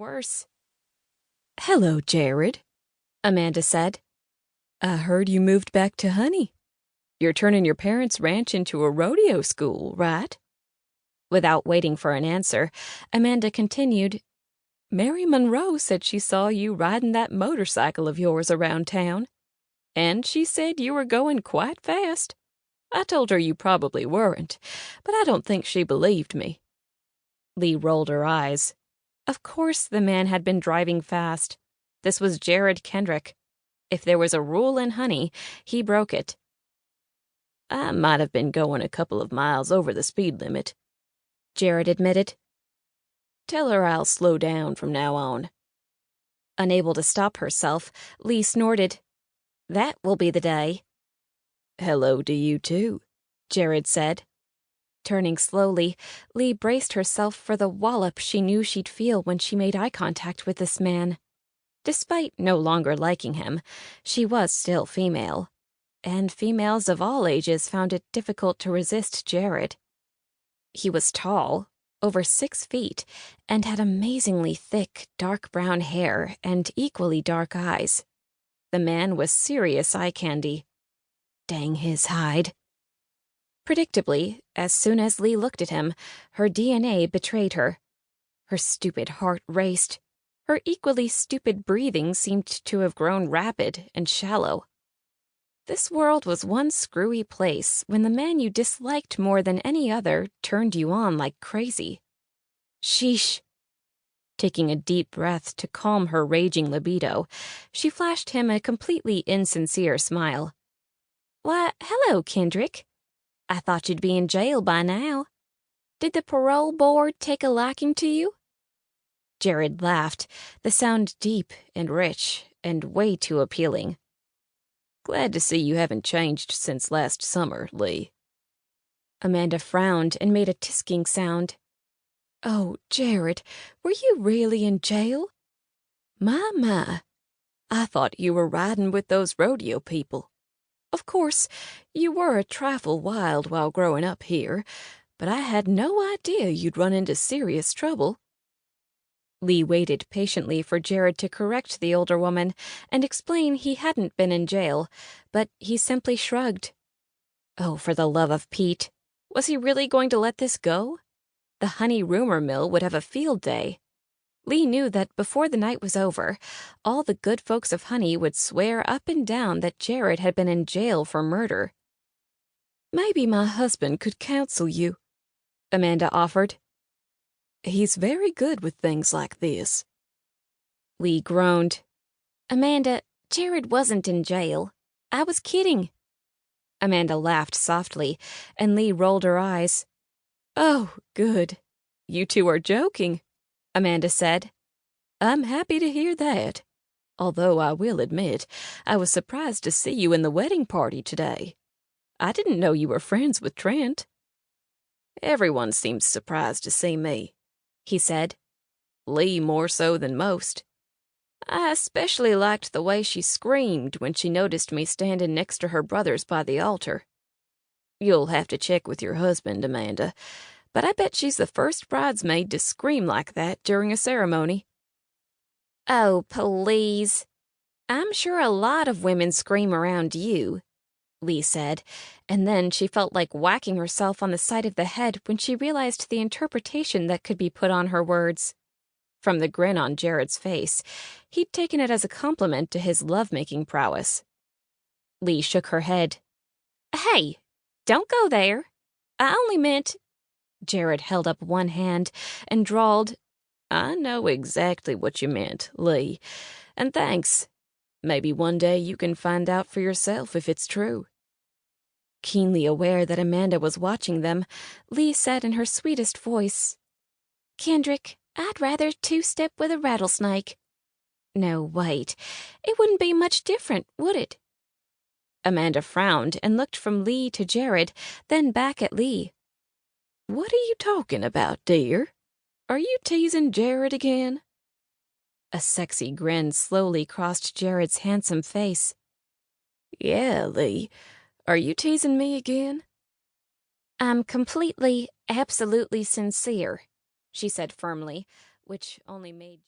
worse. "Hello, Jared," Amanda said. "I heard you moved back to Honey. You're turning your parents' ranch into a rodeo school, right?" Without waiting for an answer, Amanda continued, "Mary Monroe said she saw you riding that motorcycle of yours around town, and she said you were going quite fast. I told her you probably weren't, but I don't think she believed me." Leigh rolled her eyes. Of course the man had been driving fast. This was Jared Kendrick. If there was a rule in Honey, he broke it. "I might have been going a couple of miles over the speed limit," Jared admitted. "Tell her I'll slow down from now on." Unable to stop herself, Leigh snorted. "That will be the day." "Hello to you, too," Jared said. Turning slowly, Leigh braced herself for the wallop she knew she'd feel when she made eye contact with this man. Despite no longer liking him, she was still female, and females of all ages found it difficult to resist Jared. He was tall, over 6 feet, and had amazingly thick, dark brown hair and equally dark eyes. The man was serious eye candy. Dang his hide. Predictably, as soon as Leigh looked at him, her DNA betrayed her. Her stupid heart raced. Her equally stupid breathing seemed to have grown rapid and shallow. This world was one screwy place when the man you disliked more than any other turned you on like crazy. Sheesh. Taking a deep breath to calm her raging libido, she flashed him a completely insincere smile. "Why, hello, Kendrick. I thought you'd be in jail by now. Did the parole board take a liking to you?" Jared laughed, the sound deep and rich and way too appealing. "Glad to see you haven't changed since last summer, Leigh." Amanda frowned and made a tisking sound. "Oh, Jared, were you really in jail? My. I thought you were riding with those rodeo people. Of course, you were a trifle wild while growing up here, but I had no idea you'd run into serious trouble." Leigh waited patiently for Jared to correct the older woman and explain he hadn't been in jail, but he simply shrugged. Oh, for the love of Pete, was he really going to let this go? The Honey rumor mill would have a field day. Leigh knew that before the night was over, all the good folks of Honey would swear up and down that Jared had been in jail for murder. "Maybe my husband could counsel you," Amanda offered. "He's very good with things like this." Leigh groaned. "Amanda, Jared wasn't in jail. I was kidding." Amanda laughed softly, and Leigh rolled her eyes. "Oh, good. You two are joking," Amanda said. "I'm happy to hear that. Although I will admit, I was surprised to see you in the wedding party today. I didn't know you were friends with Trent." "Everyone seems surprised to see me," he said. "Leigh more so than most. I especially liked the way she screamed when she noticed me standing next to her brothers by the altar. You'll have to check with your husband, Amanda, but I bet she's the first bridesmaid to scream like that during a ceremony." "Oh, please. I'm sure a lot of women scream around you," Leigh said, and then she felt like whacking herself on the side of the head when she realized the interpretation that could be put on her words. From the grin on Jared's face, he'd taken it as a compliment to his lovemaking prowess. Leigh shook her head. "Hey, don't go there. I only meant—" Jared held up one hand and drawled, "I know exactly what you meant, Leigh, and thanks. Maybe one day you can find out for yourself if it's true." Keenly aware that Amanda was watching them, Leigh said in her sweetest voice, "Kendrick, I'd rather two-step with a rattlesnake." No, wait. It wouldn't be much different, would it? Amanda frowned and looked from Leigh to Jared, then back at Leigh. "What are you talking about, dear? Are you teasing Jared again?" A sexy grin slowly crossed Jared's handsome face. "Yeah, Leigh. Are you teasing me again?" "I'm completely, absolutely sincere," she said firmly, which only made